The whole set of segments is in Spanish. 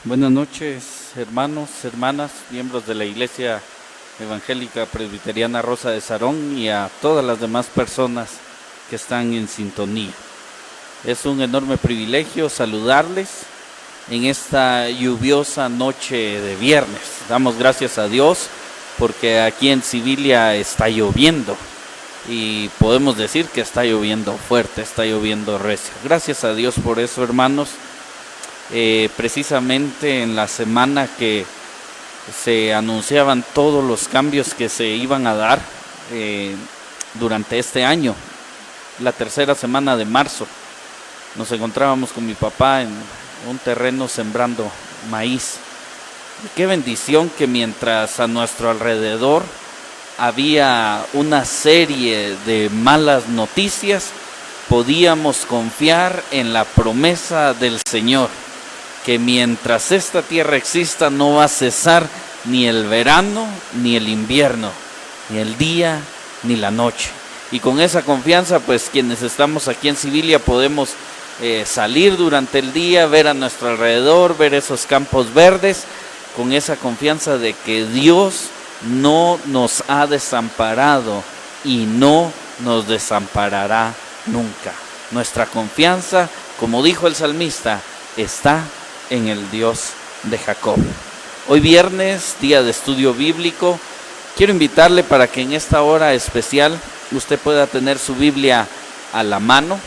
Buenas noches, hermanos, hermanas, miembros de la Iglesia Evangélica Presbiteriana Rosa de Sarón y a todas las demás personas que están en sintonía. Es un enorme privilegio saludarles en esta lluviosa noche de viernes. Damos gracias a Dios porque aquí en Sibilia está lloviendo y podemos decir que está lloviendo fuerte, está lloviendo recio. Gracias a Dios por eso, hermanos. Precisamente en la semana que se anunciaban todos los cambios que se iban a dar durante este año, la tercera semana de marzo, nos encontrábamos con mi papá en un terreno sembrando maíz. Y qué bendición que mientras a nuestro alrededor había una serie de malas noticias, podíamos confiar en la promesa del Señor, que mientras esta tierra exista no va a cesar ni el verano ni el invierno, ni el día ni la noche. Y con esa confianza, pues quienes estamos aquí en Sibilia podemos salir durante el día, ver a nuestro alrededor, ver esos campos verdes, con esa confianza de que Dios no nos ha desamparado y no nos desamparará nunca. Nuestra confianza, como dijo el salmista, está en el Dios de Jacob. Hoy viernes, día de estudio bíblico, quiero invitarle para que en esta hora especial usted pueda tener su Biblia a la mano,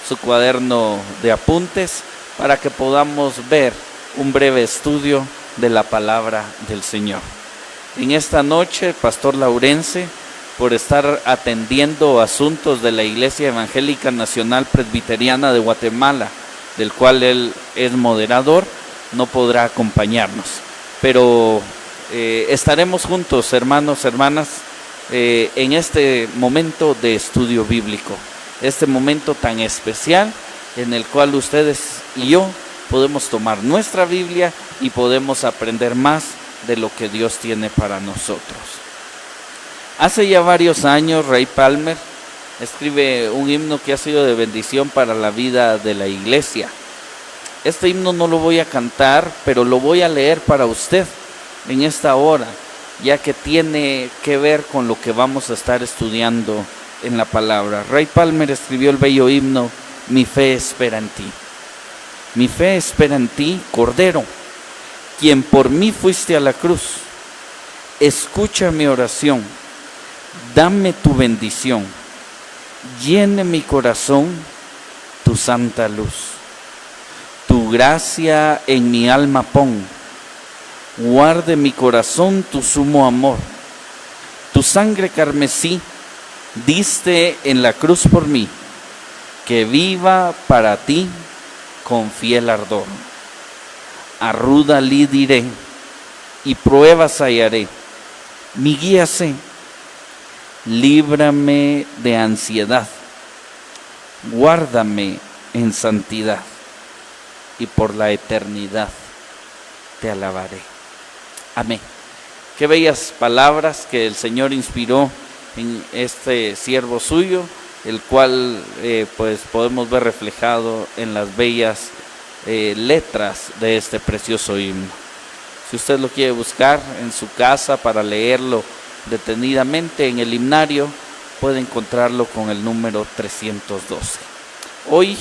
su cuaderno de apuntes, para que podamos ver un breve estudio de la palabra del Señor. En esta noche, el pastor Laurense, por estar atendiendo asuntos de la Iglesia Evangélica Nacional Presbiteriana de Guatemala, del cual él es moderador, no podrá acompañarnos. Pero estaremos juntos, hermanos, hermanas, en este momento de estudio bíblico, este momento tan especial en el cual ustedes y yo podemos tomar nuestra Biblia y podemos aprender más de lo que Dios tiene para nosotros. Hace ya varios años, Ray Palmer escribe un himno que ha sido de bendición para la vida de la iglesia. Este himno no lo voy a cantar, pero lo voy a leer para usted en esta hora, ya que tiene que ver con lo que vamos a estar estudiando en la palabra. Ray Palmer escribió el bello himno, Mi fe espera en ti. Mi fe espera en ti, Cordero, quien por mí fuiste a la cruz. Escucha mi oración, dame tu bendición. Llene mi corazón tu santa luz. Tu gracia en mi alma pon. Guarde mi corazón tu sumo amor. Tu sangre carmesí diste en la cruz por mí. Que viva para ti con fiel ardor. A ruda lid iré y pruebas hallaré. Mi guía sé. Líbrame de ansiedad, guárdame en santidad y por la eternidad te alabaré. Amén. Qué bellas palabras que el Señor inspiró en este siervo suyo, el cual pues podemos ver reflejado en las bellas letras de este precioso himno. Si usted lo quiere buscar en su casa para leerlo detenidamente en el himnario, puede encontrarlo con el número 312. Hoy,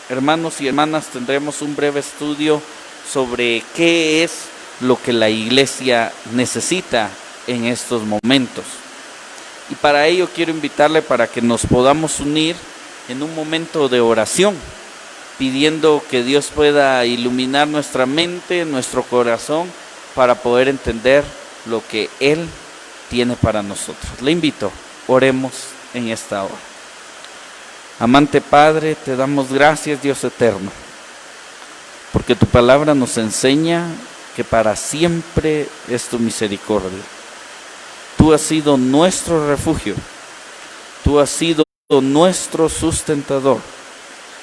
hermanos y hermanas, tendremos un breve estudio sobre qué es lo que la iglesia necesita en estos momentos. Y para ello quiero invitarle para que nos podamos unir en un momento de oración, pidiendo que Dios pueda iluminar nuestra mente, nuestro corazón, para poder entender lo que Él tiene para nosotros. Le invito, oremos en esta hora. Amante Padre, te damos gracias, Dios eterno, porque tu palabra nos enseña que para siempre es tu misericordia. Tú has sido nuestro refugio, tú has sido nuestro sustentador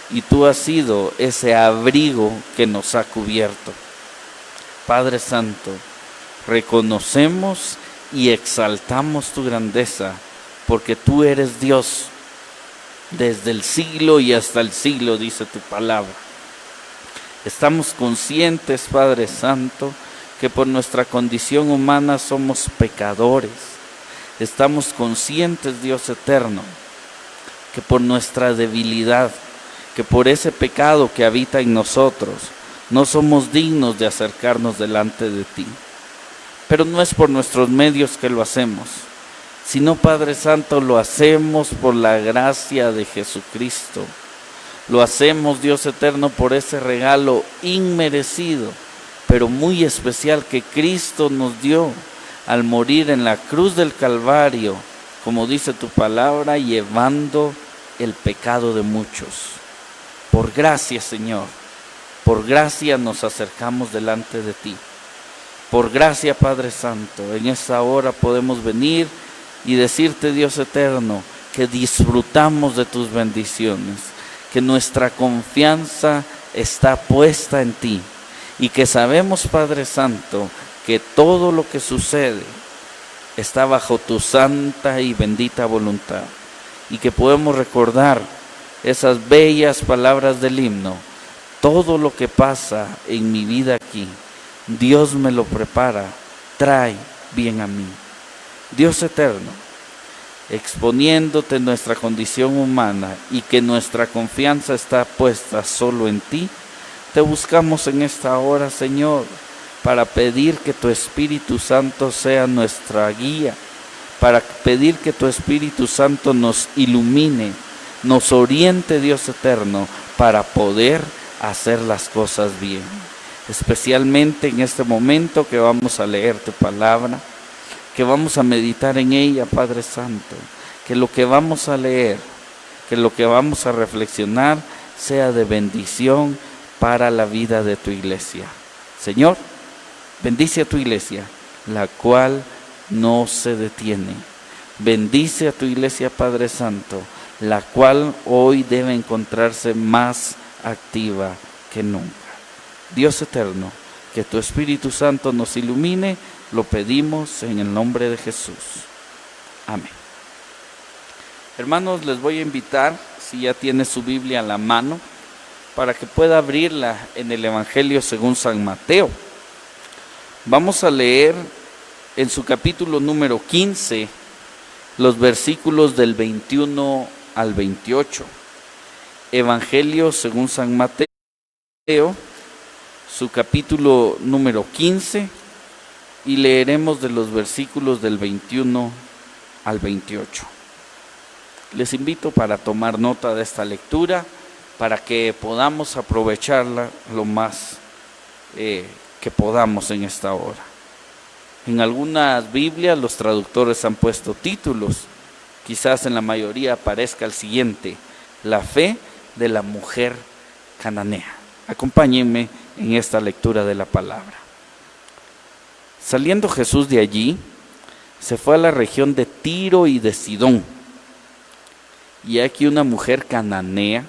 y tú has sido ese abrigo que nos ha cubierto. Padre Santo, reconocemos y exaltamos tu grandeza, porque tú eres Dios desde el siglo y hasta el siglo, dice tu palabra. Estamos conscientes, Padre Santo, que por nuestra condición humana somos pecadores. Estamos conscientes, Dios eterno, que por nuestra debilidad, que por ese pecado que habita en nosotros, no somos dignos de acercarnos delante de ti. Pero no es por nuestros medios que lo hacemos, sino, Padre Santo, lo hacemos por la gracia de Jesucristo. Lo hacemos, Dios eterno, por ese regalo inmerecido, pero muy especial que Cristo nos dio al morir en la cruz del Calvario, como dice tu palabra, llevando el pecado de muchos. Por gracia, Señor, por gracia nos acercamos delante de ti. Por gracia, Padre Santo, en esta hora podemos venir y decirte, Dios eterno, que disfrutamos de tus bendiciones, que nuestra confianza está puesta en ti y que sabemos, Padre Santo, que todo lo que sucede está bajo tu santa y bendita voluntad, y que podemos recordar esas bellas palabras del himno: todo lo que pasa en mi vida aquí, Dios me lo prepara, trae bien a mí. Dios eterno, exponiéndote nuestra condición humana y que nuestra confianza está puesta solo en ti, te buscamos en esta hora, Señor, para pedir que tu Espíritu Santo sea nuestra guía, para pedir que tu Espíritu Santo nos ilumine, nos oriente, Dios eterno, para poder hacer las cosas bien. Especialmente en este momento que vamos a leer tu palabra, que vamos a meditar en ella, Padre Santo, que lo que vamos a leer, que lo que vamos a reflexionar sea de bendición para la vida de tu iglesia. Señor, bendice a tu iglesia, la cual no se detiene. Bendice a tu iglesia, Padre Santo, la cual hoy debe encontrarse más activa que nunca. Dios eterno, que tu Espíritu Santo nos ilumine, lo pedimos en el nombre de Jesús. Amén. Hermanos, les voy a invitar, si ya tiene su Biblia a la mano, para que pueda abrirla en el Evangelio según San Mateo. Vamos a leer en su capítulo número 15, los versículos del 21 al 28. Evangelio según San Mateo, su capítulo número 15, y leeremos de los versículos del 21 al 28. Les invito para tomar nota de esta lectura, para que podamos aprovecharla lo más que podamos en esta hora. En algunas Biblias los traductores han puesto títulos, quizás en la mayoría aparezca el siguiente: la fe de la mujer cananea. Acompáñenme en esta lectura de la palabra. Saliendo Jesús de allí, se fue a la región de Tiro y de Sidón. Y aquí una mujer cananea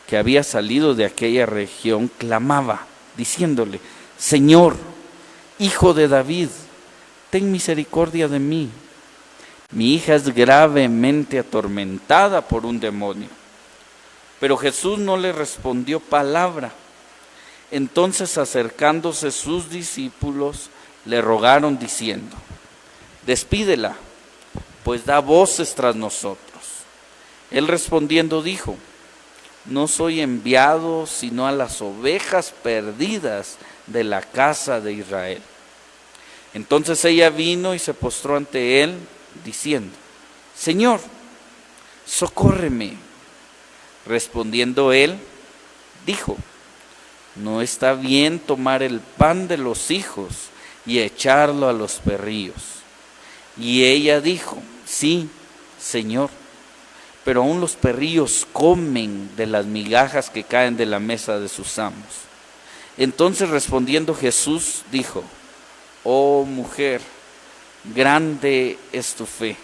que había salido de aquella región clamaba, diciéndole: Señor, Hijo de David, ten misericordia de mí. Mi hija es gravemente atormentada por un demonio. Pero Jesús no le respondió palabra. Entonces, acercándose sus discípulos, le rogaron diciendo: despídela, pues da voces tras nosotros. Él respondiendo dijo: no soy enviado sino a las ovejas perdidas de la casa de Israel. Entonces ella vino y se postró ante él, diciendo: Señor, socórreme. Respondiendo él, dijo: no está bien tomar el pan de los hijos y echarlo a los perrillos. Y ella dijo: sí, Señor, pero aún los perrillos comen de las migajas que caen de la mesa de sus amos. Entonces respondiendo Jesús dijo: oh mujer, grande es tu fe,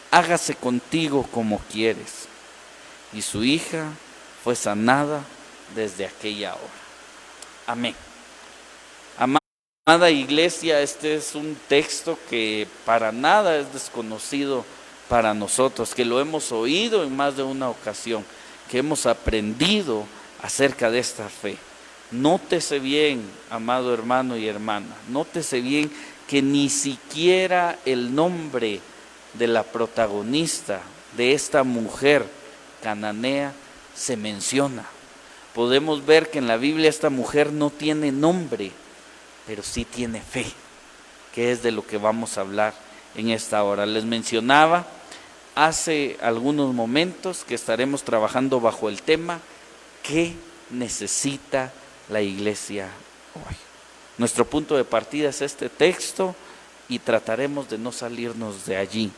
hágase contigo como quieres. Y su hija fue sanada desde aquella hora. Amén. Amada iglesia, este es un texto que para nada es desconocido para nosotros, que lo hemos oído en más de una ocasión, que hemos aprendido acerca de esta fe. Nótese bien, amado hermano y hermana, nótese bien que ni siquiera el nombre de la protagonista, de esta mujer cananea, se menciona. Podemos ver que en la Biblia esta mujer no tiene nombre, pero sí tiene fe, que es de lo que vamos a hablar en esta hora. Les mencionaba hace algunos momentos que estaremos trabajando bajo el tema ¿qué necesita la iglesia hoy? Nuestro punto de partida es este texto y trataremos de no salirnos de allí.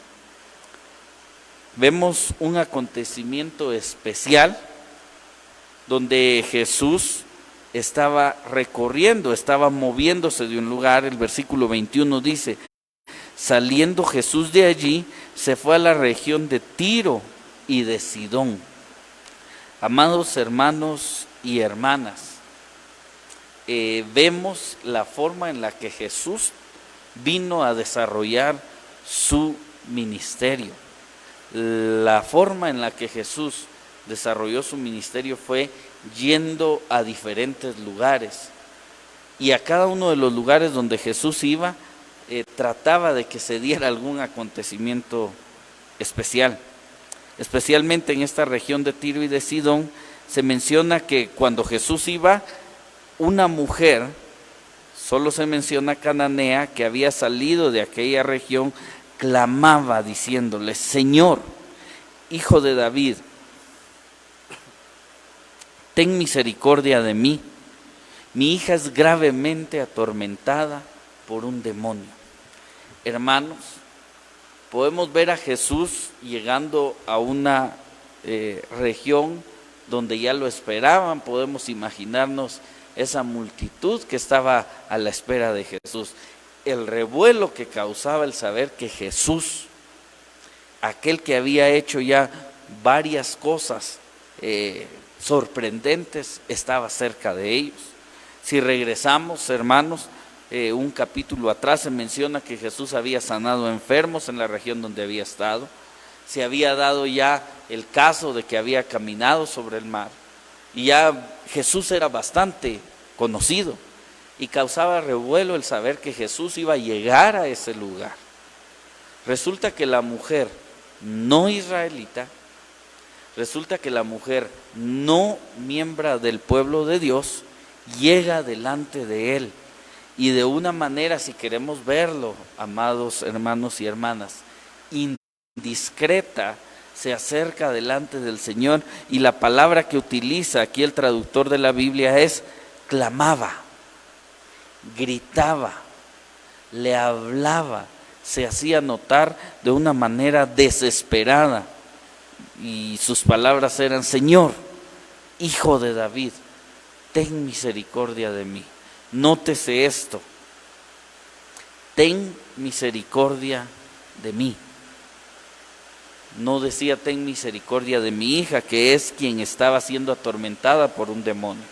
Vemos un acontecimiento especial donde Jesús estaba recorriendo, estaba moviéndose de un lugar. El versículo 21 dice: saliendo Jesús de allí, se fue a la región de Tiro y de Sidón. Amados hermanos y hermanas, vemos la forma en la que Jesús vino a desarrollar su ministerio. La forma en la que Jesús desarrolló su ministerio fue yendo a diferentes lugares, y a cada uno de los lugares donde Jesús iba, trataba de que se diera algún acontecimiento especial. Especialmente en esta región de Tiro y de Sidón, se menciona que cuando Jesús iba, una mujer, solo se menciona cananea, que había salido de aquella región, clamaba diciéndole: Señor, Hijo de David, ten misericordia de mí. Mi hija es gravemente atormentada por un demonio. Hermanos, podemos ver a Jesús llegando a una región donde ya lo esperaban. Podemos imaginarnos esa multitud que estaba a la espera de Jesús. El revuelo que causaba el saber que Jesús, aquel que había hecho ya varias cosas sorprendentes, estaba cerca de ellos. Si regresamos, hermanos, un capítulo atrás se menciona que Jesús había sanado enfermos en la región donde había estado. Se había dado ya el caso de que había caminado sobre el mar, y ya Jesús era bastante conocido, y causaba revuelo el saber que Jesús iba a llegar a ese lugar. Resulta que la mujer no israelita, resulta que la mujer no miembro del pueblo de Dios, llega delante de él, y de una manera, si queremos verlo, amados hermanos y hermanas, indiscreta, se acerca delante del Señor, y la palabra que utiliza aquí el traductor de la Biblia es clamaba, gritaba, le hablaba, se hacía notar de una manera desesperada, y sus palabras eran: Señor, Hijo de David, ten misericordia de mí. Nótese esto: ten misericordia de mí. No decía ten misericordia de mi hija, que es quien estaba siendo atormentada por un demonio.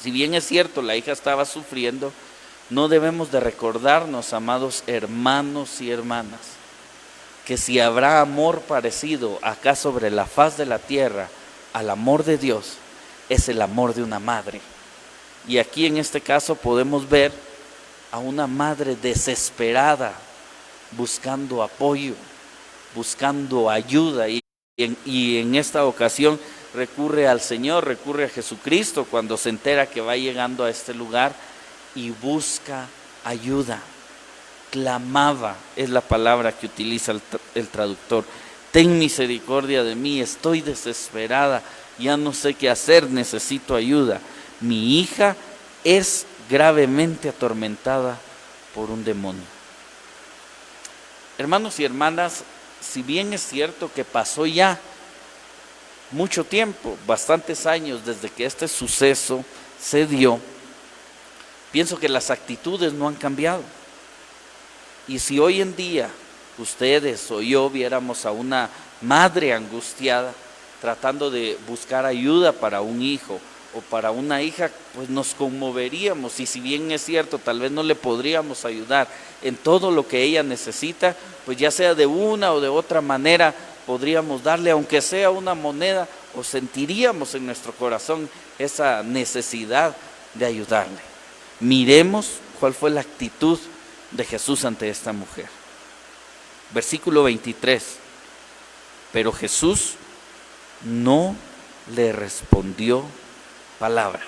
Si bien es cierto, la hija estaba sufriendo, no debemos de recordarnos, amados hermanos y hermanas, que si habrá amor parecido acá sobre la faz de la tierra al amor de Dios, es el amor de una madre. Y aquí en este caso podemos ver a una madre desesperada, buscando apoyo, buscando ayuda, y en esta ocasión recurre al Señor, recurre a Jesucristo cuando se entera que va llegando a este lugar, y busca ayuda. Clamaba, es la palabra que utiliza el traductor: ten misericordia de mí, estoy desesperada, ya no sé qué hacer, necesito ayuda. Mi hija es gravemente atormentada por un demonio. Hermanos y hermanas, si bien es cierto que pasó ya mucho tiempo, bastantes años desde que este suceso se dio, pienso que las actitudes no han cambiado. Y si hoy en día ustedes o yo viéramos a una madre angustiada tratando de buscar ayuda para un hijo o para una hija, pues nos conmoveríamos, y si bien es cierto, tal vez no le podríamos ayudar en todo lo que ella necesita, pues ya sea de una o de otra manera podríamos darle, aunque sea una moneda, o sentiríamos en nuestro corazón esa necesidad de ayudarle. Miremos cuál fue la actitud de Jesús ante esta mujer. Versículo 23. Pero Jesús no le respondió palabra.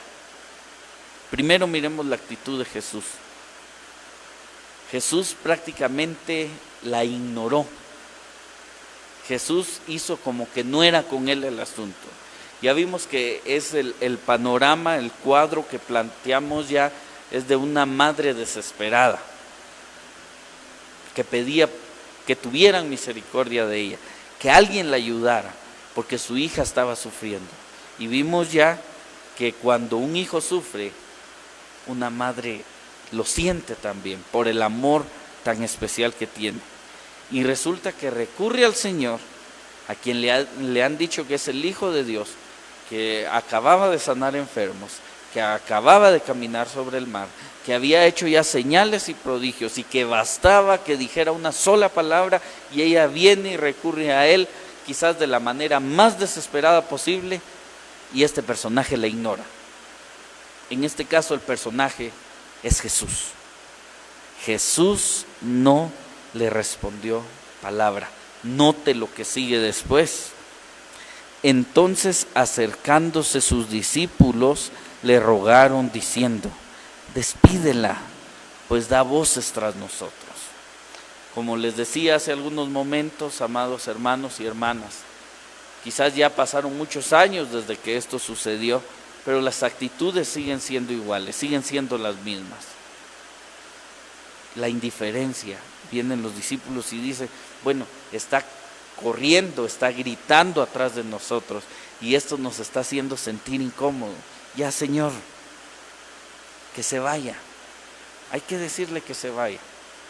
Primero miremos la actitud de Jesús. Jesús prácticamente la ignoró. Jesús hizo como que no era con él el asunto. Ya vimos que es el panorama, el cuadro que planteamos ya es de una madre desesperada, que pedía que tuvieran misericordia de ella, que alguien la ayudara, porque su hija estaba sufriendo. Y vimos ya que cuando un hijo sufre, una madre lo siente también, por el amor tan especial que tiene. Y resulta que recurre al Señor, a quien le han dicho que es el Hijo de Dios, que acababa de sanar enfermos, que acababa de caminar sobre el mar, que había hecho ya señales y prodigios, y que bastaba que dijera una sola palabra, y ella viene y recurre a él, quizás de la manera más desesperada posible, y este personaje la ignora. En este caso el personaje es Jesús. Jesús no le respondió palabra. Note lo que sigue después. Entonces, acercándose sus discípulos, le rogaron diciendo: despídela, pues da voces tras nosotros. Como les decía hace algunos momentos, amados hermanos y hermanas, quizás ya pasaron muchos años desde que esto sucedió, pero las actitudes siguen siendo iguales, siguen siendo las mismas. La indiferencia. Vienen los discípulos y dicen: bueno, está corriendo, está gritando atrás de nosotros, y esto nos está haciendo sentir incómodo. Ya, Señor, que se vaya. Hay que decirle que se vaya,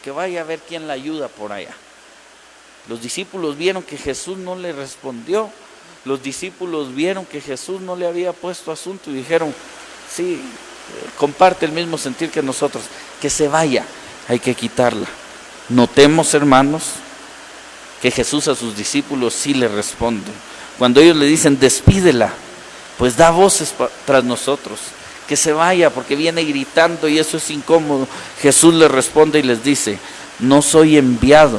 que vaya a ver quién la ayuda por allá. Los discípulos vieron que Jesús no le respondió. Los discípulos vieron que Jesús no le había puesto asunto y dijeron: sí, comparte el mismo sentir que nosotros, que se vaya, hay que quitarla. Notemos, hermanos, que Jesús a sus discípulos sí le responde. Cuando ellos le dicen: despídela, pues da voces tras nosotros, que se vaya porque viene gritando y eso es incómodo. Jesús les responde y les dice: no soy enviado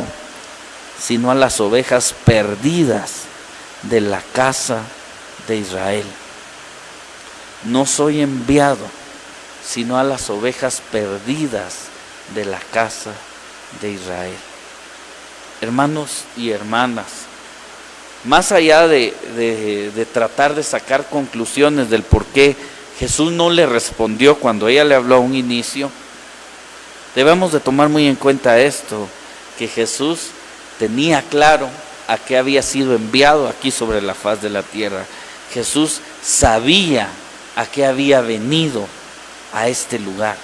sino a las ovejas perdidas de la casa de Israel. No soy enviado sino a las ovejas perdidas de la casa de Israel. Hermanos y hermanas, más allá de tratar de sacar conclusiones del por qué Jesús no le respondió cuando ella le habló a un inicio, debemos de tomar muy en cuenta esto, que Jesús tenía claro a qué había sido enviado aquí sobre la faz de la tierra. Jesús sabía a qué había venido a este lugar.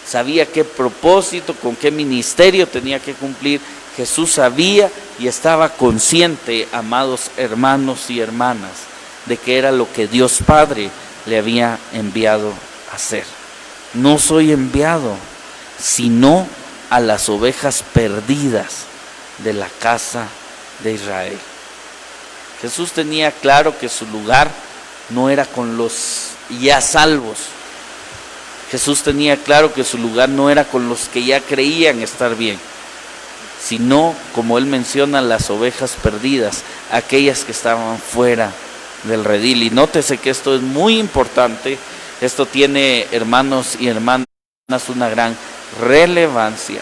Sabía qué propósito, con qué ministerio tenía que cumplir. Jesús sabía y estaba consciente, amados hermanos y hermanas, de que era lo que Dios Padre le había enviado a hacer. No soy enviado, sino a las ovejas perdidas de la casa de Israel. Jesús tenía claro que su lugar no era con los ya salvos. Jesús tenía claro que su lugar no era con los que ya creían estar bien, sino, como él menciona, las ovejas perdidas, aquellas que estaban fuera del redil. Y nótese que esto es muy importante. Esto tiene, hermanos y hermanas, una gran relevancia,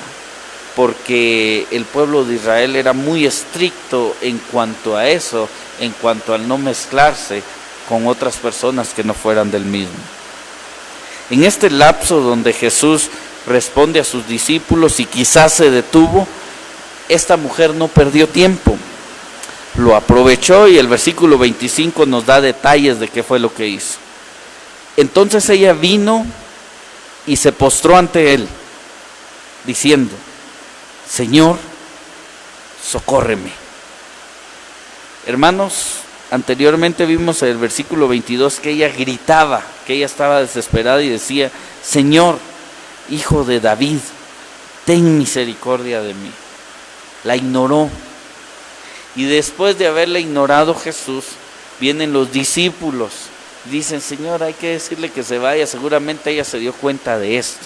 porque el pueblo de Israel era muy estricto en cuanto a eso, en cuanto al no mezclarse con otras personas que no fueran del mismo. En este lapso donde Jesús responde a sus discípulos y quizás se detuvo, esta mujer no perdió tiempo, lo aprovechó, y el versículo 25 nos da detalles de qué fue lo que hizo. Entonces ella vino y se postró ante él, diciendo: Señor, socórreme. Hermanos, anteriormente vimos en el versículo 22 que ella gritaba, que ella estaba desesperada y decía: Señor, Hijo de David, ten misericordia de mí. La ignoró. Y después de haberla ignorado Jesús, vienen los discípulos Dicen, Señor, hay que decirle que se vaya, seguramente ella se dio cuenta de esto.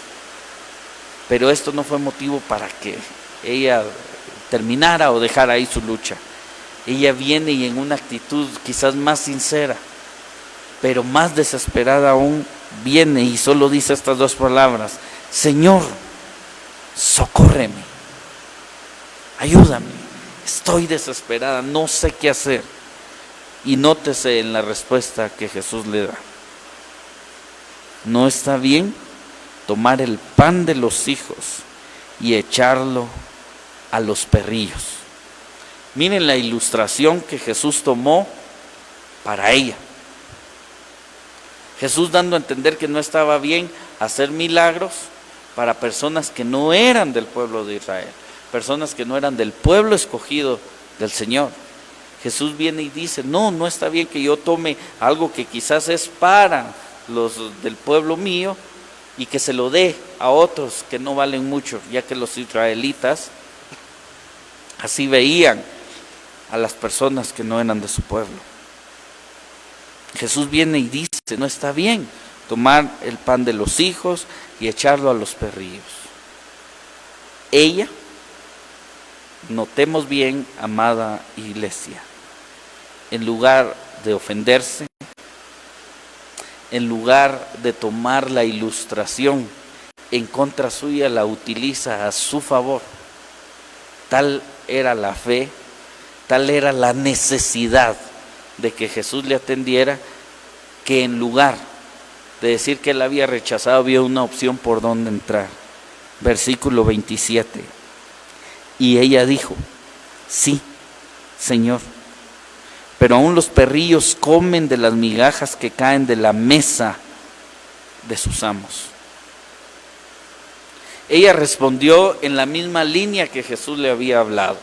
Pero esto no fue motivo para que ella terminara o dejara ahí su lucha. Ella viene y en una actitud quizás más sincera, pero más desesperada aún, viene y solo dice estas dos palabras: Señor, socórreme, ayúdame, estoy desesperada, no sé qué hacer. Y nótese en la respuesta que Jesús le da: no está bien tomar el pan de los hijos y echarlo a los perrillos. Miren la ilustración que Jesús tomó para ella. Jesús dando a entender que no estaba bien hacer milagros para personas que no eran del pueblo de Israel, personas que no eran del pueblo escogido del Señor. Jesús viene y dice, no está bien que yo tome algo que quizás es para los del pueblo mío y que se lo dé a otros que no valen mucho, ya que los israelitas así veían a las personas que no eran de su pueblo. Jesús viene y dice, no está bien tomar el pan de los hijos y echarlo a los perrillos. Ella, notemos bien, amada iglesia, en lugar de ofenderse, en lugar de tomar la ilustración en contra suya, la utiliza a su favor. Tal era la fe, tal era la necesidad de que Jesús le atendiera, que en lugar de decir que él había rechazado, había una opción por donde entrar. Versículo 27. Y ella dijo, sí, Señor, pero aún los perrillos comen de las migajas que caen de la mesa de sus amos. Ella respondió en la misma línea que Jesús le había hablado.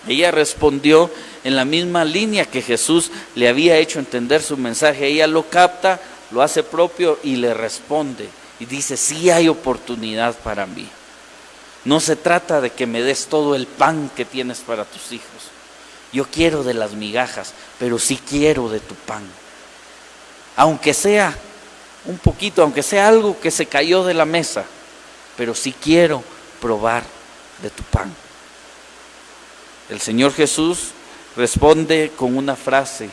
Ella respondió en la misma línea que Jesús le había hecho entender su mensaje. Ella lo capta, lo hace propio y le responde. Y dice, sí hay oportunidad para mí. No se trata de que me des todo el pan que tienes para tus hijos. Yo quiero de las migajas, pero sí quiero de tu pan. Aunque sea un poquito, aunque sea algo que se cayó de la mesa, pero sí quiero probar de tu pan. El Señor Jesús responde con una frase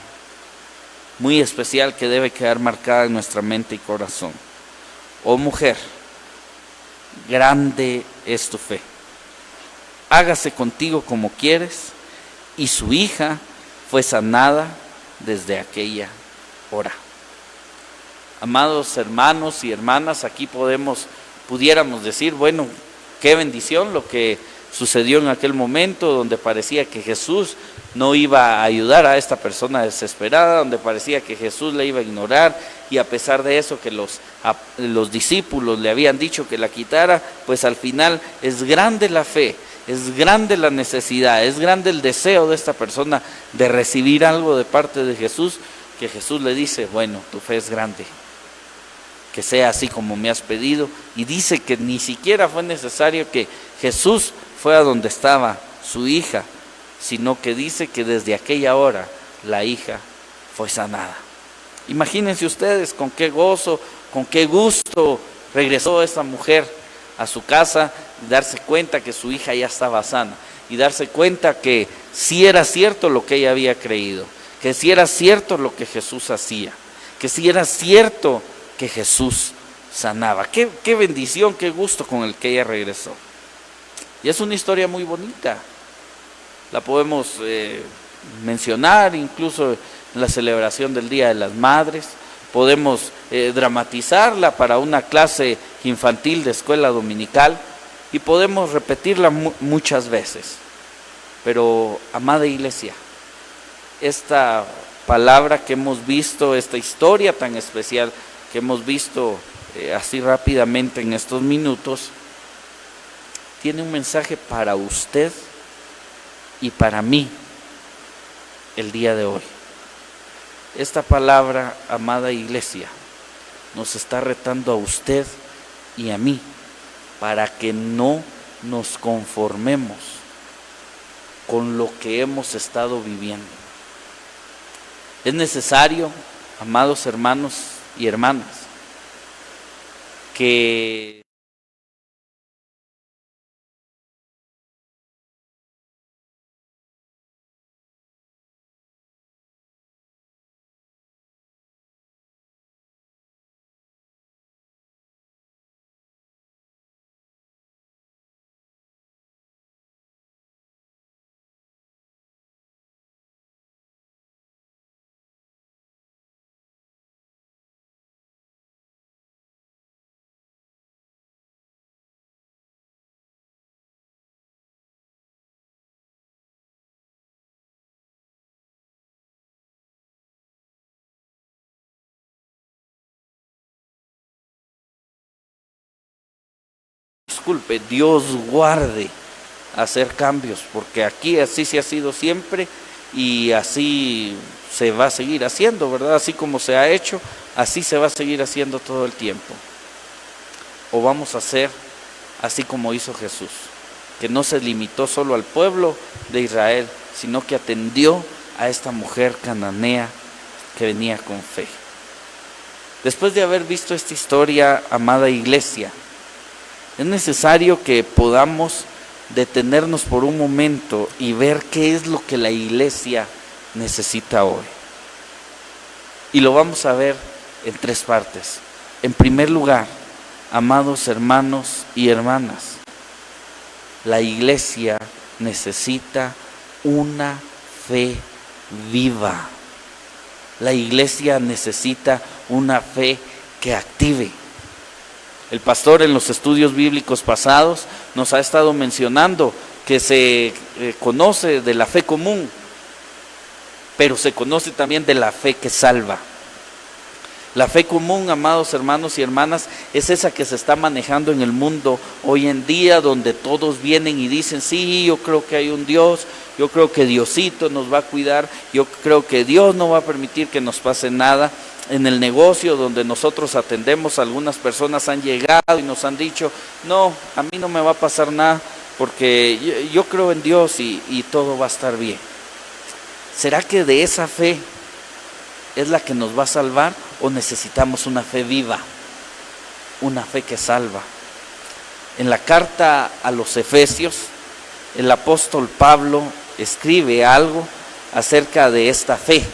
muy especial que debe quedar marcada en nuestra mente y corazón. Oh mujer, grande es tu fe. Hágase contigo como quieres. Y su hija fue sanada desde aquella hora. Amados hermanos y hermanas, aquí pudiéramos decir, bueno, qué bendición lo que sucedió en aquel momento, donde parecía que Jesús no iba a ayudar a esta persona desesperada, donde parecía que Jesús la iba a ignorar, y a pesar de eso que los discípulos le habían dicho que la quitara, pues al final es grande la fe, es grande la necesidad, es grande el deseo de esta persona de recibir algo de parte de Jesús, que Jesús le dice, bueno, tu fe es grande, que sea así como me has pedido. Y dice que ni siquiera fue necesario que Jesús fuera donde estaba su hija, sino que dice que desde aquella hora la hija fue sanada. Imagínense ustedes con qué gozo, con qué gusto regresó esta mujer a su casa, y darse cuenta que su hija ya estaba sana, y darse cuenta que sí era cierto lo que ella había creído, que sí era cierto lo que Jesús hacía, que sí era cierto que Jesús sanaba. Qué bendición, qué gusto con el que ella regresó. Y es una historia muy bonita, la podemos mencionar incluso en la celebración del Día de las Madres, podemos dramatizarla para una clase infantil de escuela dominical y podemos repetirla muchas veces. Pero, amada iglesia, esta palabra que hemos visto, esta historia tan especial que hemos visto así rápidamente en estos minutos, tiene un mensaje para usted y para mí el día de hoy. Esta palabra, amada iglesia, nos está retando a usted y a mí para que no nos conformemos con lo que hemos estado viviendo. Es necesario amados hermanos y hermanas, que disculpe, Dios guarde hacer cambios, porque aquí así se ha sido siempre y así se va a seguir haciendo, ¿verdad? Así como se ha hecho, así se va a seguir haciendo todo el tiempo. O vamos a hacer así como hizo Jesús, que no se limitó solo al pueblo de Israel, sino que atendió a esta mujer cananea que venía con fe. Después de haber visto esta historia, amada iglesia, es necesario que podamos detenernos por un momento y ver qué es lo que la iglesia necesita hoy. Y lo vamos a ver en 3 partes. En primer lugar, amados hermanos y hermanas, la iglesia necesita una fe viva. La iglesia necesita una fe que active. El pastor en los estudios bíblicos pasados nos ha estado mencionando que se conoce de la fe común, pero se conoce también de la fe que salva. La fe común, amados hermanos y hermanas, es esa que se está manejando en el mundo hoy en día, donde todos vienen y dicen, sí, yo creo que hay un Dios, yo creo que Diosito nos va a cuidar, yo creo que Dios no va a permitir que nos pase nada. En el negocio donde nosotros atendemos, algunas personas han llegado y nos han dicho, no, a mí no me va a pasar nada porque yo creo en Dios y todo va a estar bien. ¿Será que de esa fe es la que nos va a salvar o necesitamos una fe viva, una fe que salva? En la carta a los Efesios, el apóstol Pablo escribe algo acerca de esta fe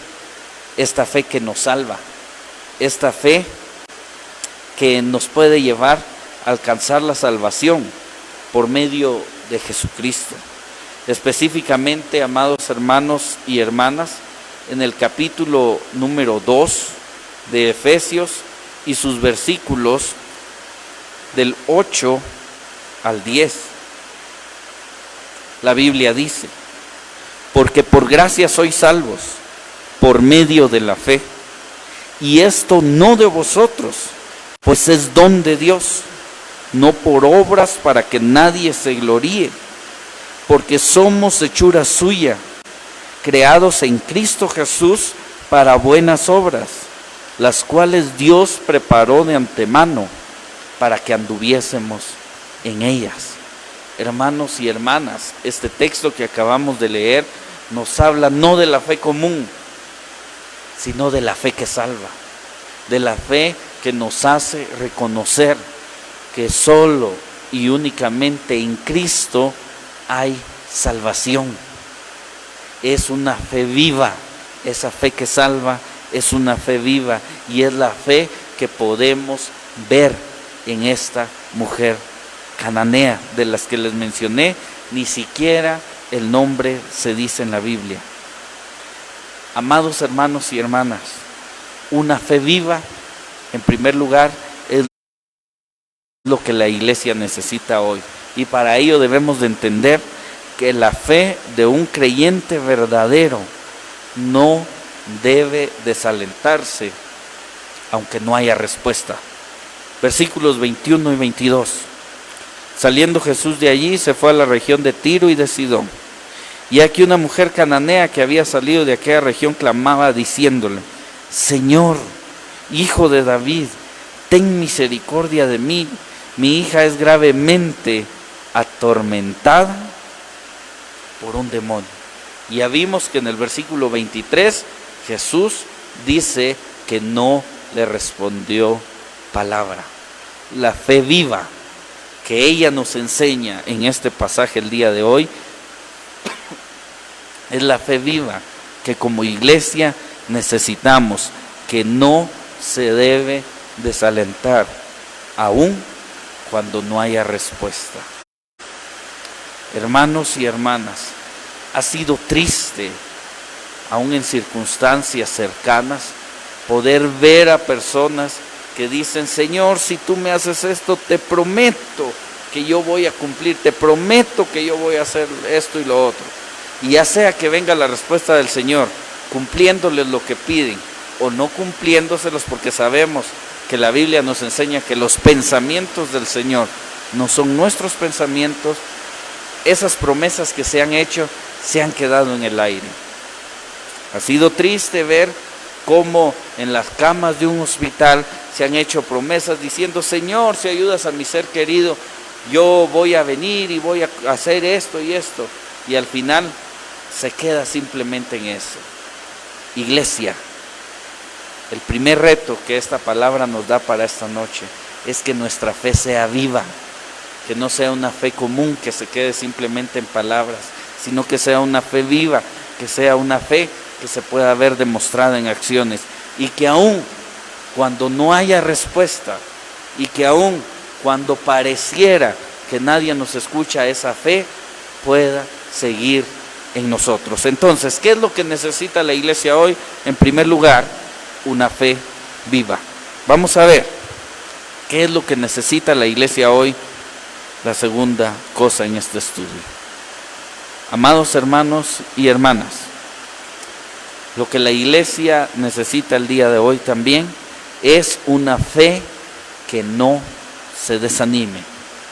que nos salva. Esta fe que nos puede llevar a alcanzar la salvación por medio de Jesucristo. Específicamente, amados hermanos y hermanas, en el capítulo número 2 de Efesios y sus versículos del 8 al 10, la Biblia dice, porque por gracia sois salvos, por medio de la fe. Y esto no de vosotros, pues es don de Dios, no por obras para que nadie se gloríe, porque somos hechura suya, creados en Cristo Jesús para buenas obras, las cuales Dios preparó de antemano para que anduviésemos en ellas. Hermanos y hermanas, este texto que acabamos de leer nos habla no de la fe común, sino de la fe que salva, de la fe que nos hace reconocer que solo y únicamente en Cristo hay salvación. Es una fe viva, esa fe que salva es una fe viva y es la fe que podemos ver en esta mujer cananea de las que les mencioné, ni siquiera el nombre se dice en la Biblia. Amados hermanos y hermanas, una fe viva, en primer lugar, es lo que la iglesia necesita hoy. Y para ello debemos de entender que la fe de un creyente verdadero no debe desalentarse, aunque no haya respuesta. Versículos 21 y 22. Saliendo Jesús de allí, se fue a la región de Tiro y de Sidón. Y aquí una mujer cananea que había salido de aquella región clamaba diciéndole, Señor, Hijo de David, ten misericordia de mí, mi hija es gravemente atormentada por un demonio. Y ya vimos que en el versículo 23 Jesús dice que no le respondió palabra. La fe viva que ella nos enseña en este pasaje el día de hoy es la fe viva que como iglesia necesitamos, que no se debe desalentar aún cuando no haya respuesta. Hermanos y hermanas, ha sido triste, aún en circunstancias cercanas, poder ver a personas que dicen: Señor, si tú me haces esto, te prometo que yo voy a cumplir, te prometo que yo voy a hacer esto y lo otro. Y ya sea que venga la respuesta del Señor, cumpliéndoles lo que piden, o no cumpliéndoselos, porque sabemos que la Biblia nos enseña que los pensamientos del Señor no son nuestros pensamientos. Esas promesas que se han hecho se han quedado en el aire. Ha sido triste ver cómo en las camas de un hospital se han hecho promesas diciendo: Señor, si ayudas a mi ser querido, yo voy a venir y voy a hacer esto y esto. Y al final se queda simplemente en eso. Iglesia, el primer reto que esta palabra nos da para esta noche es que nuestra fe sea viva, que no sea una fe común que se quede simplemente en palabras, sino que sea una fe viva, que sea una fe que se pueda ver demostrada en acciones, y que aún cuando no haya respuesta, y que aún cuando pareciera que nadie nos escucha, esa fe pueda seguir en nosotros. Entonces, ¿qué es lo que necesita la iglesia hoy? En primer lugar, una fe viva. Vamos a ver qué es lo que necesita la iglesia hoy. La segunda cosa en este estudio. Amados hermanos y hermanas, lo que la iglesia necesita el día de hoy también es una fe que no se desanime.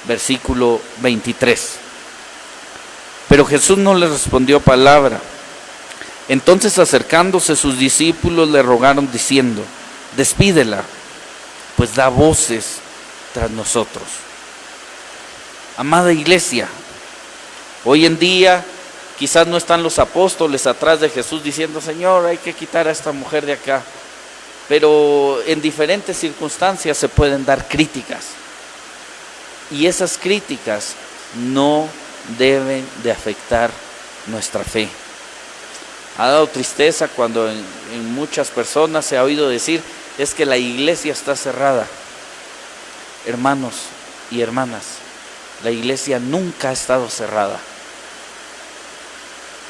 Versículo 23. Pero Jesús no le respondió palabra. Entonces, acercándose sus discípulos, le rogaron diciendo: despídela, pues da voces tras nosotros. Amada iglesia, hoy en día quizás no están los apóstoles atrás de Jesús diciendo: Señor, hay que quitar a esta mujer de acá. Pero en diferentes circunstancias se pueden dar críticas. Y esas críticas no deben de afectar nuestra fe. Ha dado tristeza cuando en muchas personas se ha oído decir: es que la iglesia está cerrada. Hermanos y hermanas, la iglesia nunca ha estado cerrada.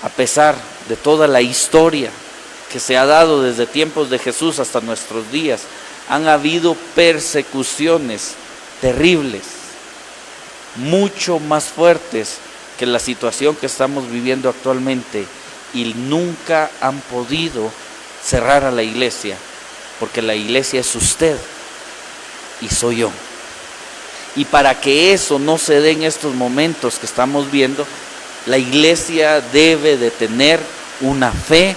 A pesar de toda la historia que se ha dado desde tiempos de Jesús hasta nuestros días, han habido persecuciones terribles, mucho más fuertes que la situación que estamos viviendo actualmente, y nunca han podido cerrar a la iglesia, porque la iglesia es usted y soy yo. Y para que eso no se dé en estos momentos que estamos viendo, la iglesia debe de tener una fe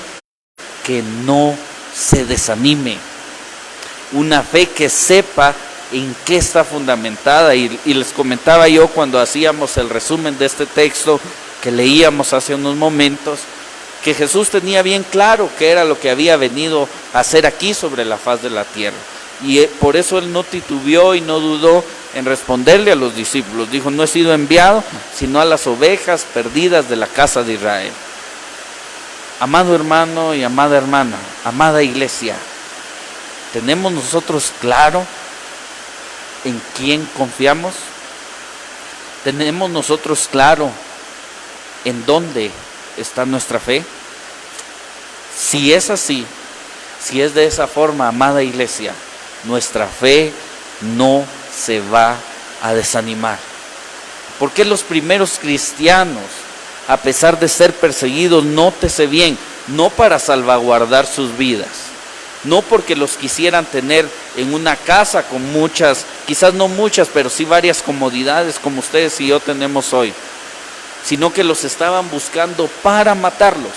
que no se desanime, una fe que sepa en qué está fundamentada. Y les comentaba yo cuando hacíamos el resumen de este texto que leíamos hace unos momentos, que Jesús tenía bien claro qué era lo que había venido a hacer aquí sobre la faz de la tierra. Y por eso Él no titubeó y no dudó en responderle a los discípulos. Dijo: no he sido enviado sino a las ovejas perdidas de la casa de Israel. Amado hermano y amada hermana, amada iglesia, ¿tenemos nosotros claro en quién confiamos? ¿Tenemos nosotros claro en dónde está nuestra fe? Si es así, si es de esa forma, amada iglesia, nuestra fe no se va a desanimar. Porque los primeros cristianos, a pesar de ser perseguidos, nótese bien, no para salvaguardar sus vidas, no porque los quisieran tener en una casa con muchas, quizás no muchas, pero sí varias comodidades como ustedes y yo tenemos hoy, sino que los estaban buscando para matarlos.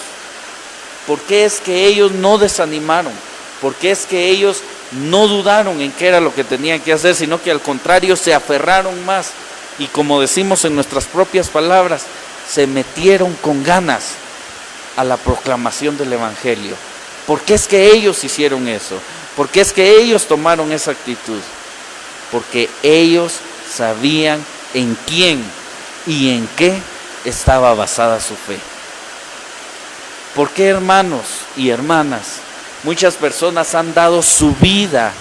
¿Por qué es que ellos no desanimaron? ¿Por qué es que ellos no dudaron en qué era lo que tenían que hacer, sino que al contrario se aferraron más? Y como decimos en nuestras propias palabras, se metieron con ganas a la proclamación del Evangelio. ¿Por qué es que ellos hicieron eso? ¿Por qué es que ellos tomaron esa actitud? Porque ellos sabían en quién y en qué estaba basada su fe. ¿Por qué, hermanos y hermanas? Muchas personas han dado su vida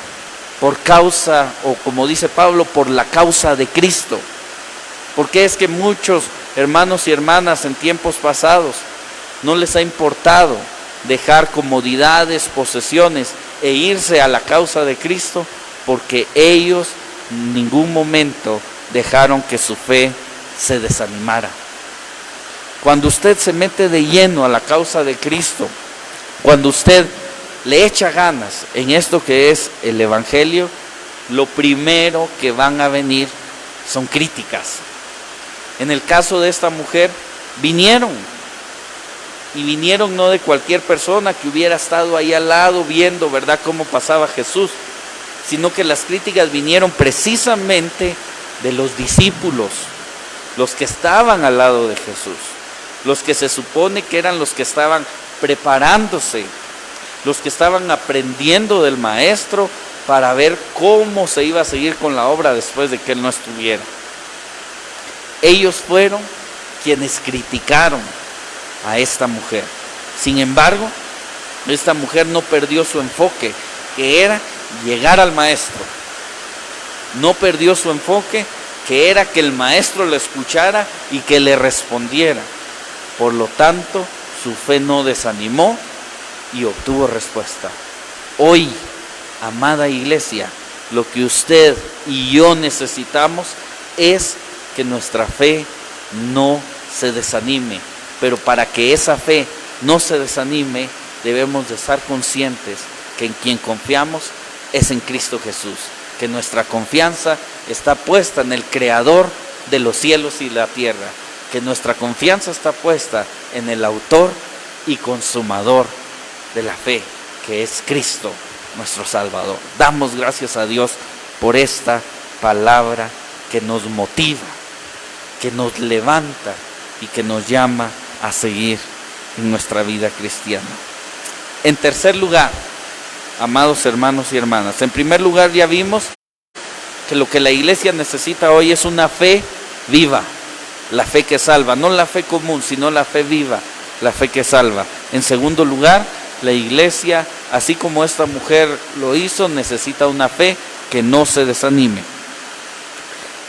por causa, o como dice Pablo, por la causa de Cristo. ¿Por qué es que muchos hermanos y hermanas en tiempos pasados no les ha importado dejar comodidades, posesiones e irse a la causa de Cristo? Porque ellos en ningún momento dejaron que su fe se desanimara. Cuando usted se mete de lleno a la causa de Cristo, cuando usted le echa ganas en esto que es el Evangelio, lo primero que van a venir son críticas. En el caso de esta mujer, vinieron no de cualquier persona que hubiera estado ahí al lado viendo, ¿verdad?, cómo pasaba Jesús, sino que las críticas vinieron precisamente de los discípulos, los que estaban al lado de Jesús, los que se supone que eran los que estaban preparándose, los que estaban aprendiendo del maestro para ver cómo se iba a seguir con la obra después de que él no estuviera. Ellos fueron quienes criticaron a esta mujer. Sin embargo, esta mujer no perdió su enfoque, que era llegar al maestro. No perdió su enfoque, que era que el maestro le escuchara y que le respondiera. Por lo tanto, su fe no desanimó y obtuvo respuesta. Hoy, amada iglesia, lo que usted y yo necesitamos es que nuestra fe no se desanime. Pero para que esa fe no se desanime, debemos de estar conscientes que en quien confiamos es en Cristo Jesús. Que nuestra confianza está puesta en el Creador de los cielos y la tierra. Que nuestra confianza está puesta en el autor y consumador de la fe, que es Cristo, nuestro Salvador. Damos gracias a Dios por esta palabra que nos motiva, que nos levanta y que nos llama a seguir en nuestra vida cristiana. En tercer lugar, amados hermanos y hermanas, en primer lugar ya vimos que lo que la iglesia necesita hoy es una fe viva, la fe que salva, no la fe común, sino la fe viva, la fe que salva. En segundo lugar, la iglesia, así como esta mujer lo hizo, necesita una fe que no se desanime.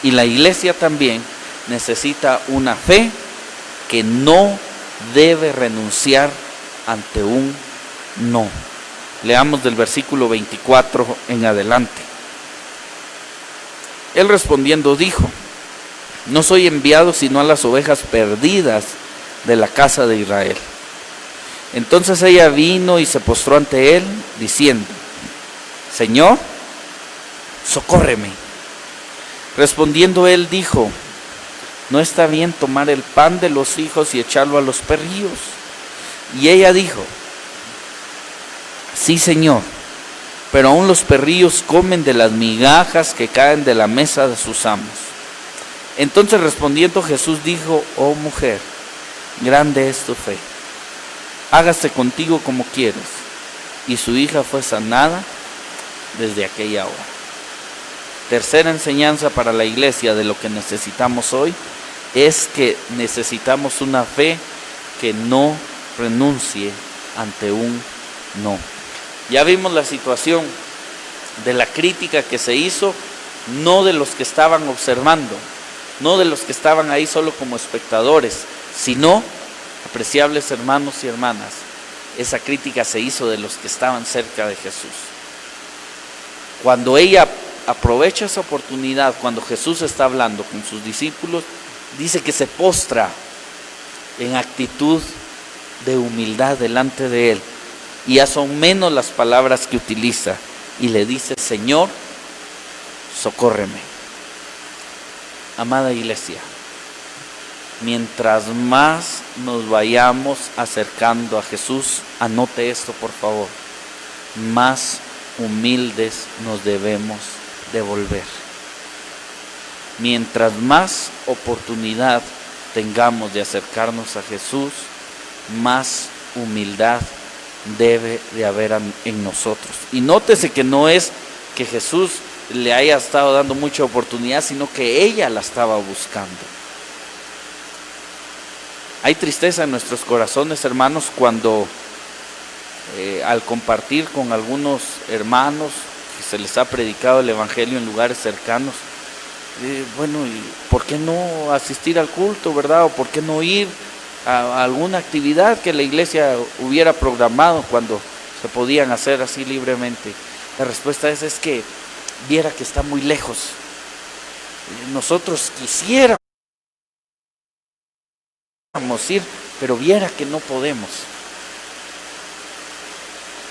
Y la iglesia también necesita una fe que no debe renunciar ante un no. Leamos del versículo 24 en adelante. Él respondiendo dijo: no soy enviado sino a las ovejas perdidas de la casa de Israel. Entonces ella vino y se postró ante él, diciendo: Señor, socórreme. Respondiendo él dijo: no está bien tomar el pan de los hijos y echarlo a los perrillos. Y ella dijo: sí, Señor, pero aún los perrillos comen de las migajas que caen de la mesa de sus amos. Entonces respondiendo Jesús dijo: oh mujer, grande es tu fe, hágase contigo como quieres. Y su hija fue sanada desde aquella hora. Tercera enseñanza para la iglesia de lo que necesitamos hoy es que necesitamos una fe que no renuncie ante un no. Ya vimos la situación de la crítica que se hizo, no de los que estaban observando, no de los que estaban ahí solo como espectadores, sino, apreciables hermanos y hermanas, esa crítica se hizo de los que estaban cerca de Jesús. Cuando ella aprovecha esa oportunidad, cuando Jesús está hablando con sus discípulos, dice que se postra en actitud de humildad delante de él, y ya son menos las palabras que utiliza, y le dice: Señor, socórreme. Amada iglesia, mientras más nos vayamos acercando a Jesús, anote esto por favor, más humildes nos debemos de volver. Mientras más oportunidad tengamos de acercarnos a Jesús, más humildad debe de haber en nosotros. Y nótese que no es que Jesús le haya estado dando mucha oportunidad, sino que ella la estaba buscando. Hay tristeza en nuestros corazones, hermanos, cuando al compartir con algunos hermanos que se les ha predicado el evangelio en lugares cercanos, bueno, ¿y por qué no asistir al culto, verdad? O ¿por qué no ir a alguna actividad que la iglesia hubiera programado cuando se podían hacer así libremente? La respuesta es que viera que está muy lejos. Nosotros quisiéramos ir, pero viera que no podemos.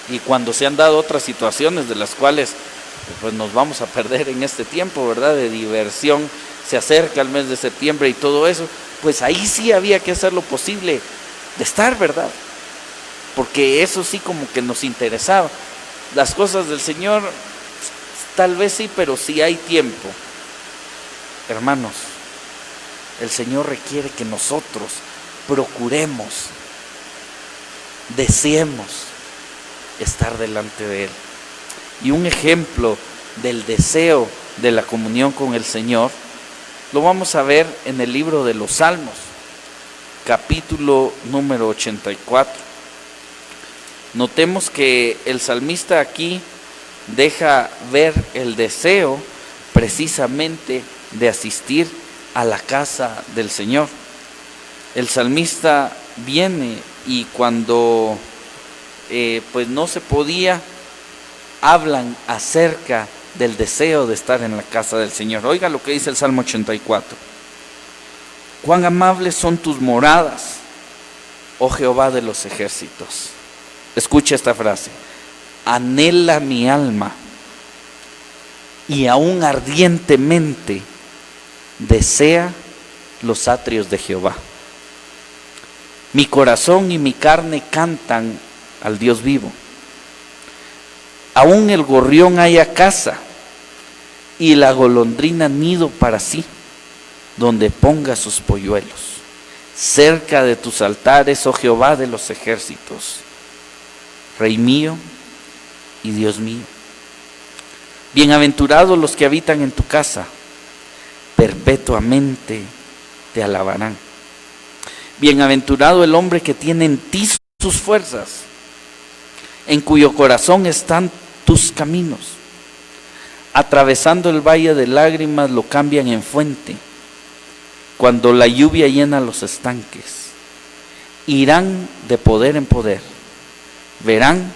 Y cuando se han dado otras situaciones de las cuales pues nos vamos a perder en este tiempo, ¿verdad? De diversión, se acerca el mes de septiembre y todo eso, pues ahí sí había que hacer lo posible de estar, ¿verdad? Porque eso sí como que nos interesaba. Las cosas del Señor, tal vez sí, pero sí hay tiempo. Hermanos, el Señor requiere que nosotros procuremos, deseemos estar delante de Él. Y un ejemplo del deseo de la comunión con el Señor lo vamos a ver en el libro de los Salmos, capítulo número 84. Notemos que el salmista aquí deja ver el deseo precisamente de asistir a la casa del Señor. El salmista viene y cuando pues no se podía, hablan acerca del deseo de estar en la casa del Señor. Oiga lo que dice el Salmo 84. Cuán amables son tus moradas, oh Jehová de los ejércitos. Escucha esta frase. Anhela mi alma y aún ardientemente desea los atrios de Jehová. Mi corazón y mi carne cantan al Dios vivo. Aún el gorrión halla casa y la golondrina nido para sí, donde ponga sus polluelos. Cerca de tus altares, oh Jehová de los ejércitos, Rey mío y Dios mío. Bienaventurados los que habitan en tu casa, perpetuamente te alabarán. Bienaventurado el hombre que tiene en ti sus fuerzas, en cuyo corazón están tus caminos. Atravesando el valle de lágrimas lo cambian en fuente, cuando la lluvia llena los estanques. Irán de poder en poder, verán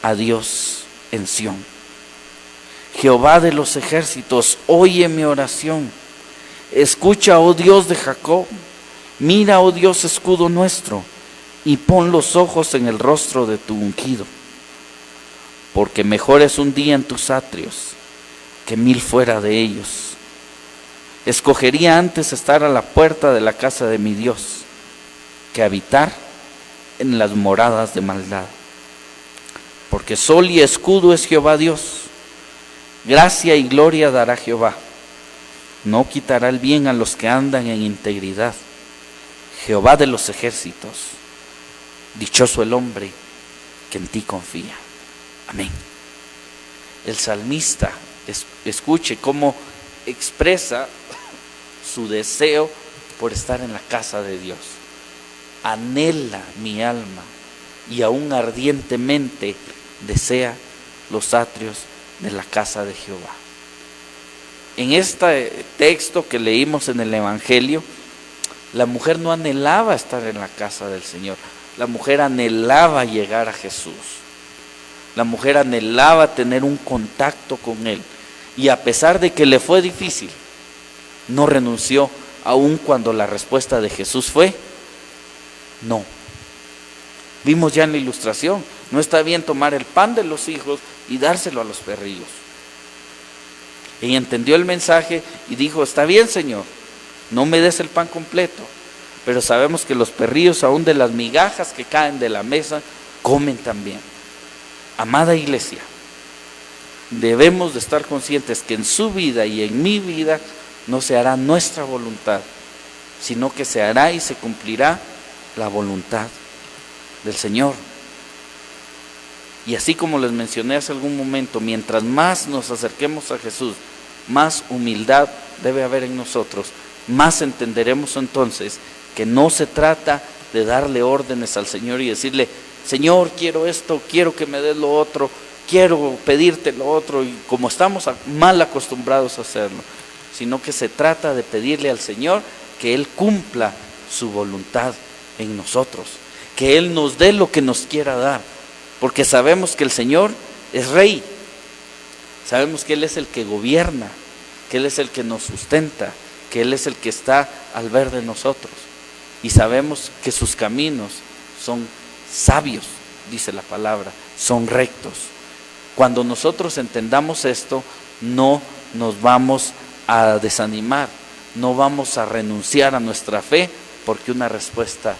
a Dios en Sión. Jehová de los ejércitos, oye mi oración. Escucha, oh Dios de Jacob. Mira, oh Dios, escudo nuestro, y pon los ojos en el rostro de tu ungido. Porque mejor es un día en tus atrios que 1000 fuera de ellos. Escogería antes estar a la puerta de la casa de mi Dios que habitar en las moradas de maldad. Porque sol y escudo es Jehová Dios. Gracia y gloria dará Jehová. No quitará el bien a los que andan en integridad. Jehová de los ejércitos, dichoso el hombre que en ti confía. Amén. El salmista, escuche cómo expresa su deseo por estar en la casa de Dios. Anhela mi alma y aún ardientemente desea los atrios de la casa de Jehová. En este texto que leímos en el Evangelio, la mujer no anhelaba estar en la casa del Señor. La mujer anhelaba llegar a Jesús. La mujer anhelaba tener un contacto con Él. Y a pesar de que le fue difícil, no renunció, aun cuando la respuesta de Jesús fue no. Vimos ya en la ilustración, no está bien tomar el pan de los hijos y dárselo a los perrillos. Ella entendió el mensaje y dijo, está bien, Señor, no me des el pan completo, pero sabemos que los perrillos, aún de las migajas que caen de la mesa, comen también. Amada iglesia, debemos de estar conscientes que en su vida y en mi vida no se hará nuestra voluntad, sino que se hará y se cumplirá la voluntad del Señor. Y así como les mencioné hace algún momento, mientras más nos acerquemos a Jesús, más humildad debe haber en nosotros, más entenderemos entonces que no se trata de darle órdenes al Señor y decirle: Señor, quiero esto, quiero que me des lo otro, quiero pedirte lo otro, y como estamos mal acostumbrados a hacerlo, sino que se trata de pedirle al Señor que Él cumpla su voluntad en nosotros, que Él nos dé lo que nos quiera dar, porque sabemos que el Señor es Rey, sabemos que Él es el que gobierna, que Él es el que nos sustenta, que Él es el que está al ver de nosotros, y sabemos que sus caminos son sabios, dice la palabra, son rectos. Cuando nosotros entendamos esto, no nos vamos a desanimar, no vamos a renunciar a nuestra fe porque una respuesta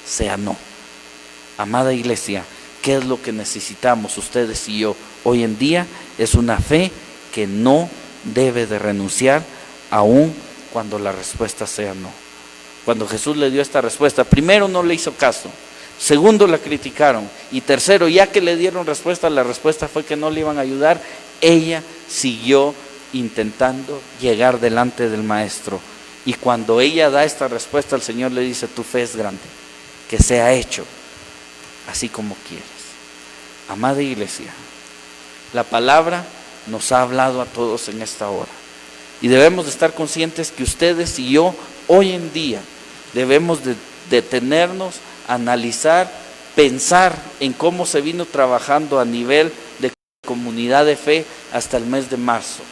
sea no. Amada iglesia, ¿qué es lo que necesitamos ustedes y yo hoy en día? Es una fe que no debe de renunciar aun cuando la respuesta sea no. Cuando Jesús le dio esta respuesta, primero no le hizo caso, segundo la criticaron, y tercero, ya que le dieron respuesta, la respuesta fue que no le iban a ayudar. Ella siguió intentando llegar delante del maestro, y cuando ella da esta respuesta, el Señor le dice: tu fe es grande, que sea hecho así como quieres. Amada iglesia, la palabra nos ha hablado a todos en esta hora, y debemos de estar conscientes que ustedes y yo hoy en día debemos de detenernos, analizar, pensar en cómo se vino trabajando a nivel de comunidad de fe hasta el mes de marzo,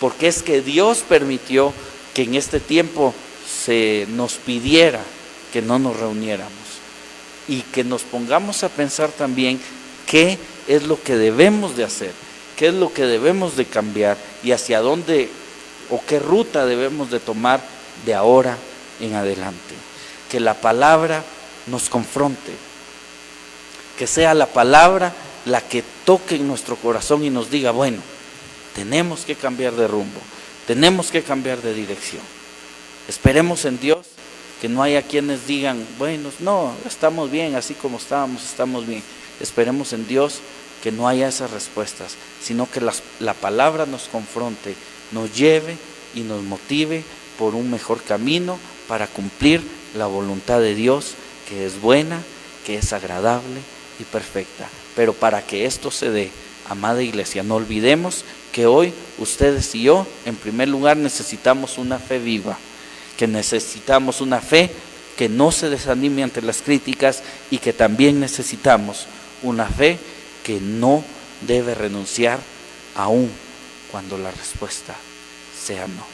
porque es que Dios permitió que en este tiempo se nos pidiera que no nos reuniéramos, y que nos pongamos a pensar también qué es lo que debemos de hacer, qué es lo que debemos de cambiar y hacia dónde o qué ruta debemos de tomar de ahora en adelante. Que la palabra nos confronte, que sea la palabra la que toque en nuestro corazón y nos diga: bueno, tenemos que cambiar de rumbo, tenemos que cambiar de dirección. Esperemos en Dios que no haya quienes digan: bueno, no, estamos bien, así como estábamos, estamos bien. Esperemos en Dios que no haya esas respuestas, sino que la palabra nos confronte, nos lleve y nos motive por un mejor camino para cumplir la voluntad de Dios, que es buena, que es agradable y perfecta. Pero para que esto se dé, amada iglesia, no olvidemos que hoy ustedes y yo, en primer lugar, necesitamos una fe viva, que necesitamos una fe que no se desanime ante las críticas, y que también necesitamos una fe que no debe renunciar aun cuando la respuesta sea no.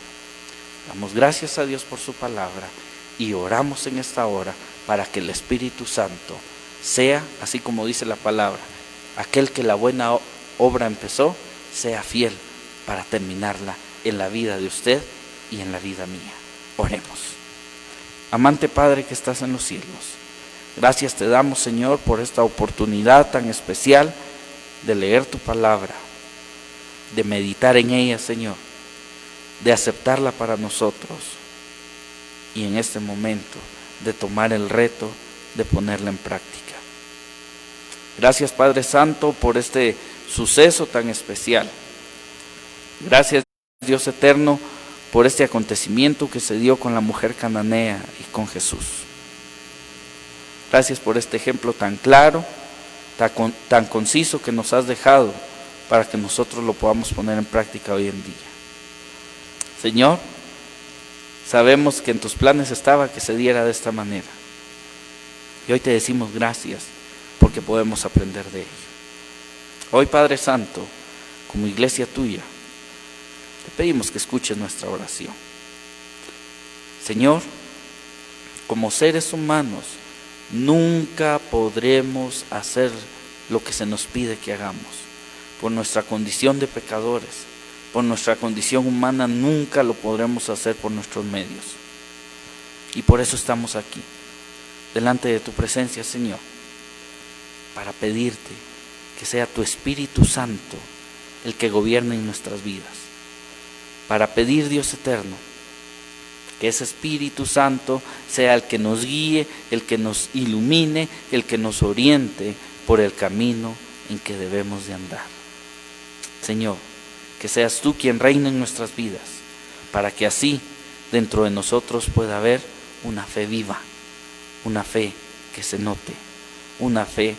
Damos gracias a Dios por su palabra y oramos en esta hora para que el Espíritu Santo sea, así como dice la palabra, aquel que la buena obra empezó, sea fiel para terminarla en la vida de usted y en la vida mía. Oremos. Amante Padre que estás en los cielos, gracias te damos, Señor, por esta oportunidad tan especial de leer tu palabra, de meditar en ella, Señor, de aceptarla para nosotros, y en este momento de tomar el reto de ponerla en práctica. Gracias, Padre Santo, por este suceso tan especial. Gracias, Dios eterno, por este acontecimiento que se dio con la mujer cananea y con Jesús. Gracias por este ejemplo tan claro, tan conciso que nos has dejado para que nosotros lo podamos poner en práctica hoy en día. Señor, sabemos que en tus planes estaba que se diera de esta manera, y hoy te decimos gracias porque podemos aprender de ello. Hoy, Padre Santo, como iglesia tuya, te pedimos que escuches nuestra oración. Señor, como seres humanos, nunca podremos hacer lo que se nos pide que hagamos. Por nuestra condición de pecadores, por nuestra condición humana, nunca lo podremos hacer por nuestros medios. Y por eso estamos aquí, delante de tu presencia, Señor, para pedirte que sea tu Espíritu Santo el que gobierne en nuestras vidas. Para pedir, Dios eterno, que ese Espíritu Santo sea el que nos guíe, el que nos ilumine, el que nos oriente por el camino en que debemos de andar. Señor, que seas tú quien reine en nuestras vidas, para que así dentro de nosotros pueda haber una fe viva, una fe que se note, una fe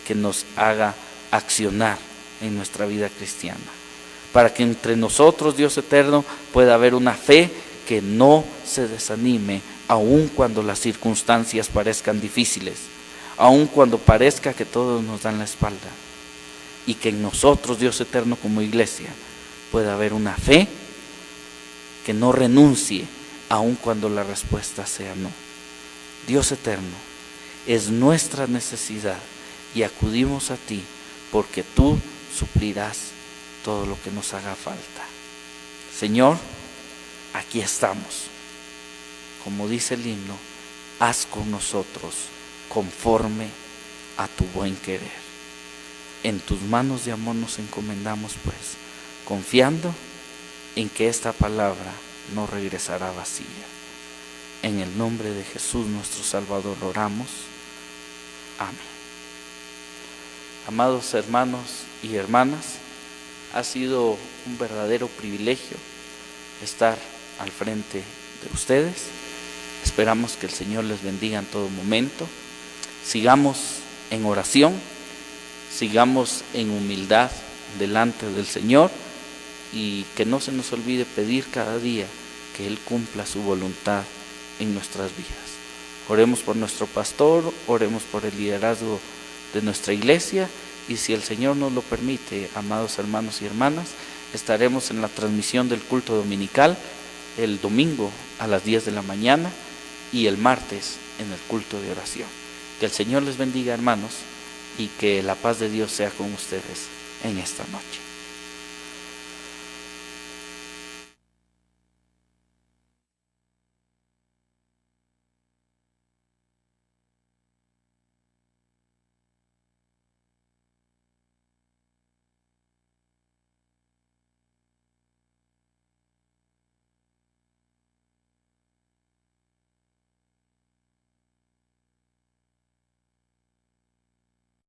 que nos haga accionar en nuestra vida cristiana, para que entre nosotros, Dios eterno, pueda haber una fe que no se desanime, aun cuando las circunstancias parezcan difíciles, aun cuando parezca que todos nos dan la espalda, y que en nosotros, Dios eterno, como iglesia, pueda haber una fe que no renuncie, aun cuando la respuesta sea no. Dios eterno, es nuestra necesidad y acudimos a ti porque tú suplirás todo lo que nos haga falta. Señor, aquí estamos. Como dice el himno, haz con nosotros conforme a tu buen querer. En tus manos de amor nos encomendamos, pues, confiando en que esta palabra no regresará vacía. En el nombre de Jesús nuestro Salvador oramos. Amén. Amados hermanos y hermanas, ha sido un verdadero privilegio estar al frente de ustedes. Esperamos que el Señor les bendiga en todo momento. Sigamos en oración, sigamos en humildad delante del Señor y que no se nos olvide pedir cada día que Él cumpla su voluntad en nuestras vidas. Oremos por nuestro pastor, oremos por el liderazgo de nuestra iglesia y si el Señor nos lo permite, amados hermanos y hermanas, estaremos en la transmisión del culto dominical el domingo a las 10 de la mañana y el martes en el culto de oración. Que el Señor les bendiga, hermanos, y que la paz de Dios sea con ustedes en esta noche.